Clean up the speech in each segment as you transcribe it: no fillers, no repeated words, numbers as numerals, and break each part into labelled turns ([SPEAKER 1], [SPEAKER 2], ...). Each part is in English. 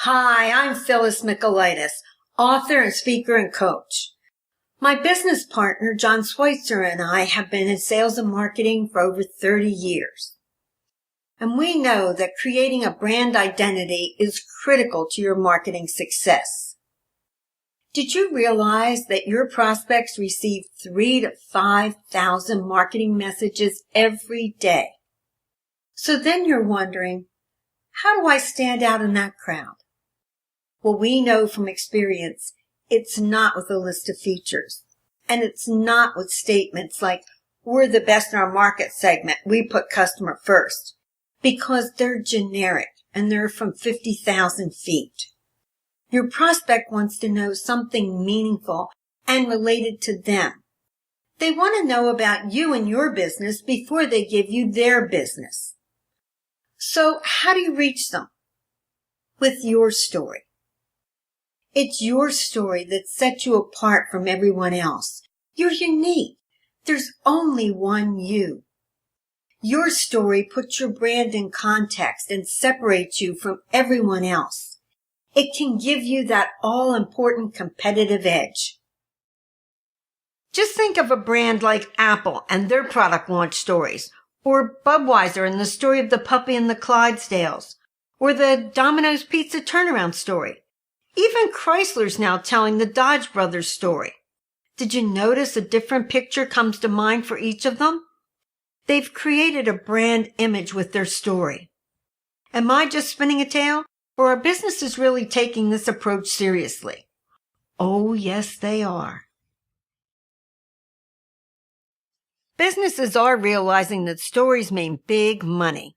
[SPEAKER 1] Hi, I'm Phyllis Michaelitis, author and speaker and coach. My business partner, John Schweitzer, and I have been in sales and marketing for over 30 years. And we know that creating a brand identity is critical to your marketing success. Did you realize that your prospects receive 3,000 to 5,000 marketing messages every day? So then you're wondering, how do I stand out in that crowd? Well, we know from experience, it's not with a list of features. And it's not with statements like, we're the best in our market segment, we put customer first. Because they're generic and they're from 50,000 feet. Your prospect wants to know something meaningful and related to them. They want to know about you and your business before they give you their business. So how do you reach them? With your story. It's your story that sets you apart from everyone else. You're unique. There's only one you. Your story puts your brand in context and separates you from everyone else. It can give you that all-important competitive edge. Just think of a brand like Apple and their product launch stories, or Budweiser and the story of the puppy and the Clydesdales, or the Domino's Pizza turnaround story. Even Chrysler's now telling the Dodge Brothers story. Did you notice a different picture comes to mind for each of them? They've created a brand image with their story. Am I just spinning a tale, or are businesses really taking this approach seriously? Oh, yes, they are. Businesses are realizing that stories mean big money.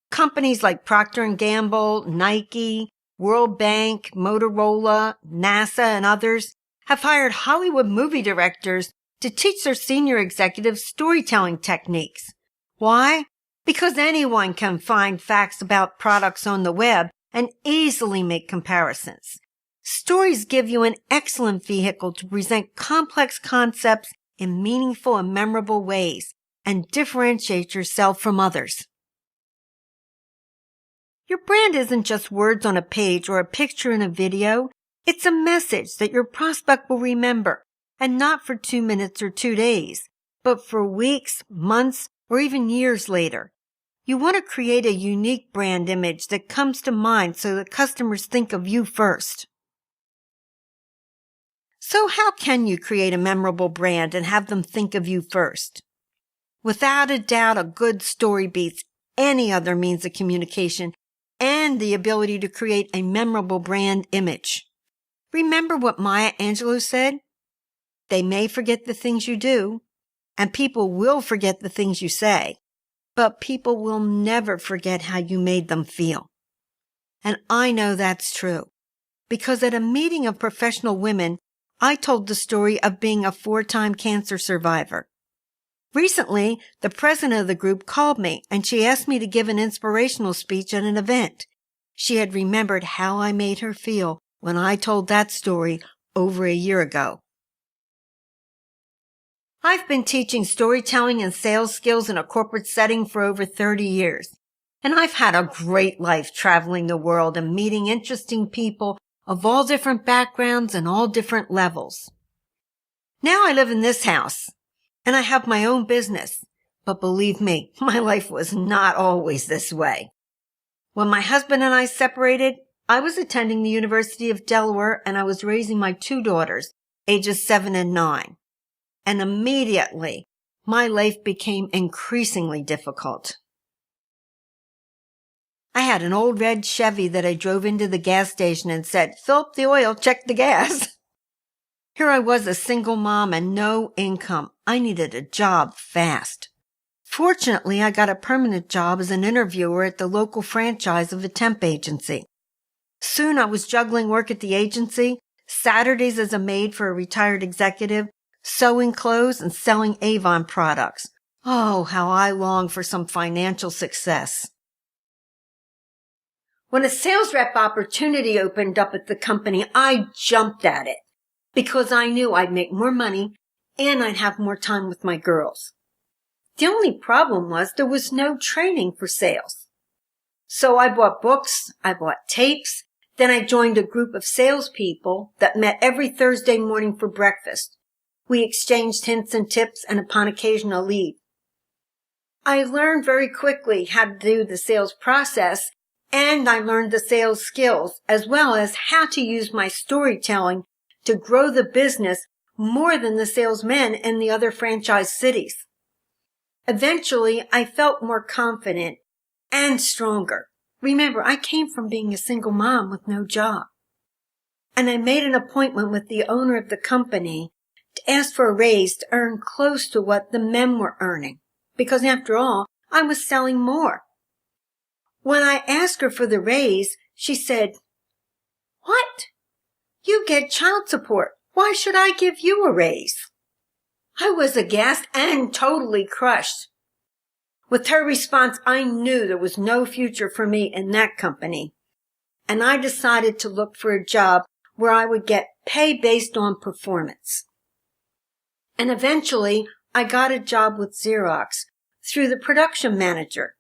[SPEAKER 1] Companies like Procter & Gamble, Nike, World Bank, Motorola, NASA, and others have hired Hollywood movie directors to teach their senior executives storytelling techniques. Why? Because anyone can find facts about products on the web and easily make comparisons. Stories give you an excellent vehicle to present complex concepts in meaningful and memorable ways and differentiate yourself from others. Your brand isn't just words on a page or a picture in a video. It's a message that your prospect will remember, and not for 2 minutes or 2 days, but for weeks, months, or even years later. You want to create a unique brand image that comes to mind so that customers think of you first. So how can you create a memorable brand and have them think of you first? Without a doubt, a good story beats any other means of communication and the ability to create a memorable brand image. Remember what Maya Angelou said? They may forget the things you do, and people will forget the things you say, but people will never forget how you made them feel. And I know that's true, because at a meeting of professional women, I told the story of being a 4-time cancer survivor. Recently, the president of the group called me and she asked me to give an inspirational speech at an event. She had remembered how I made her feel when I told that story over a year ago. I've been teaching storytelling and sales skills in a corporate setting for over 30 years, and I've had a great life traveling the world and meeting interesting people of all different backgrounds and all different levels. Now I live in this house. And I have my own business. But believe me, my life was not always this way. When my husband and I separated, I was attending the University of Delaware and I was raising my 2 daughters, ages 7 and 9. And immediately, my life became increasingly difficult. I had an old red Chevy that I drove into the gas station and said, "Fill up the oil, check the gas." Here I was, a single mom and no income. I needed a job fast. Fortunately, I got a permanent job as an interviewer at the local franchise of a temp agency. Soon I was juggling work at the agency, Saturdays as a maid for a retired executive, sewing clothes and selling Avon products. Oh, how I longed for some financial success. When a sales rep opportunity opened up at the company, I jumped at it, because I knew I'd make more money and I'd have more time with my girls. The only problem was there was no training for sales. So I bought books, I bought tapes, Then I joined a group of salespeople that met every Thursday morning for breakfast. We exchanged hints and tips and upon occasion a lead. I learned very quickly how to do the sales process, and I learned the sales skills as well as how to use my storytelling to grow the business more than the salesmen in the other franchise cities. Eventually, I felt more confident and stronger. Remember, I came from being a single mom with no job. And I made an appointment with the owner of the company to ask for a raise to earn close to what the men were earning. Because after all, I was selling more. When I asked her for the raise, she said, "What? You get child support. Why should I give you a raise?" I was aghast and totally crushed. With her response, I knew there was no future for me in that company, and I decided to look for a job where I would get pay based on performance. And eventually, I got a job with Xerox through the production manager.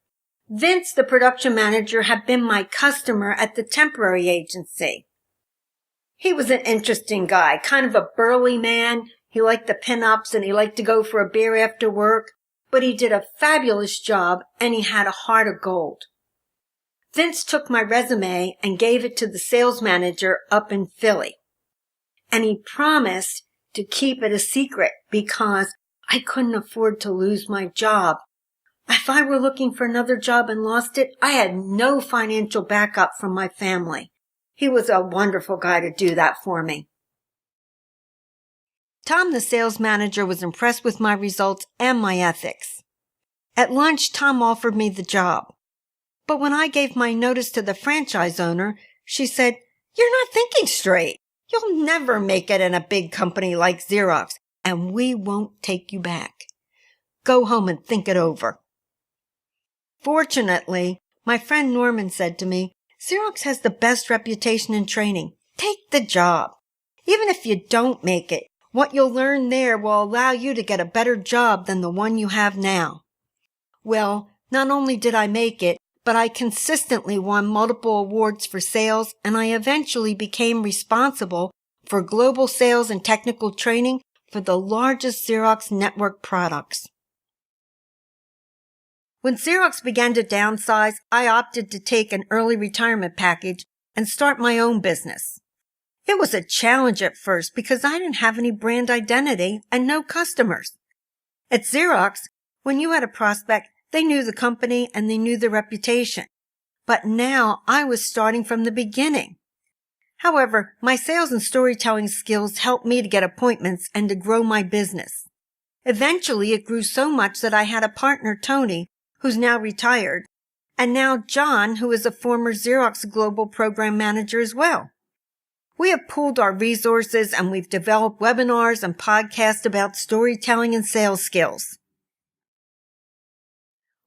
[SPEAKER 1] Vince, the production manager, had been my customer at the temporary agency. He was an interesting guy, kind of a burly man. He liked the pinups and he liked to go for a beer after work, but he did a fabulous job and he had a heart of gold. Vince took my resume and gave it to the sales manager up in Philly. And he promised to keep it a secret because I couldn't afford to lose my job. If I were looking for another job and lost it, I had no financial backup from my family. He was a wonderful guy to do that for me. Tom, the sales manager, was impressed with my results and my ethics. At lunch, Tom offered me the job. But when I gave my notice to the franchise owner, she said, "You're not thinking straight. You'll never make it in a big company like Xerox, and we won't take you back. Go home and think it over." Fortunately, my friend Norman said to me, "Xerox has the best reputation in training. Take the job. Even if you don't make it, what you'll learn there will allow you to get a better job than the one you have now." Well, not only did I make it, but I consistently won multiple awards for sales, and I eventually became responsible for global sales and technical training for the largest Xerox network products. When Xerox began to downsize, I opted to take an early retirement package and start my own business. It was a challenge at first because I didn't have any brand identity and no customers. At Xerox, when you had a prospect, they knew the company and they knew the reputation. But now I was starting from the beginning. However, my sales and storytelling skills helped me to get appointments and to grow my business. Eventually, it grew so much that I had a partner, Tony, who's now retired, and now John, who is a former Xerox Global Program Manager as well. We have pooled our resources and we've developed webinars and podcasts about storytelling and sales skills.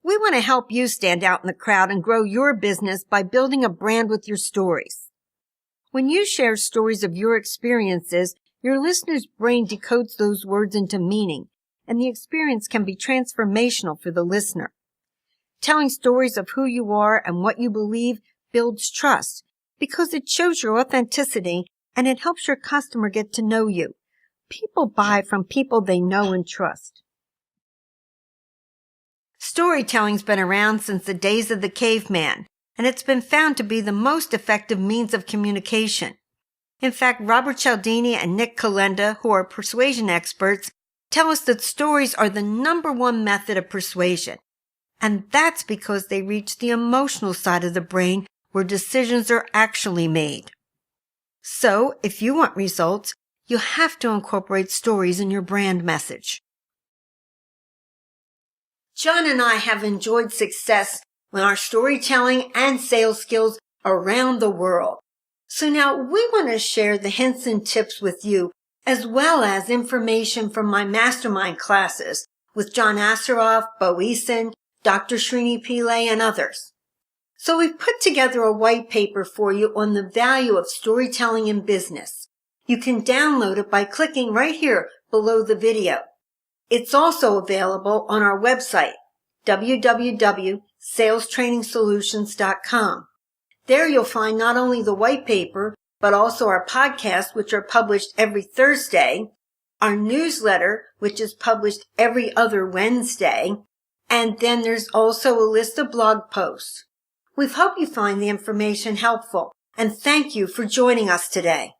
[SPEAKER 1] We want to help you stand out in the crowd and grow your business by building a brand with your stories. When you share stories of your experiences, your listener's brain decodes those words into meaning, and the experience can be transformational for the listener. Telling stories of who you are and what you believe builds trust because it shows your authenticity and it helps your customer get to know you. People buy from people they know and trust. Storytelling's been around since the days of the caveman, and it's been found to be the most effective means of communication. In fact, Robert Cialdini and Nick Kalenda, who are persuasion experts, tell us that stories are the #1 method of persuasion. And that's because they reach the emotional side of the brain where decisions are actually made. So, if you want results, you have to incorporate stories in your brand message. John and I have enjoyed success with our storytelling and sales skills around the world. So now we want to share the hints and tips with you, as well as information from my mastermind classes with John Assaraf, Bo Eason, Dr. Srini Pillay, and others. So we've put together a white paper for you on the value of storytelling in business. You can download it by clicking right here below the video. It's also available on our website, www.salestrainingsolutions.com. There you'll find not only the white paper, but also our podcasts, which are published every Thursday, our newsletter, which is published every other Wednesday, and then there's also a list of blog posts. We hope you find the information helpful, and thank you for joining us today.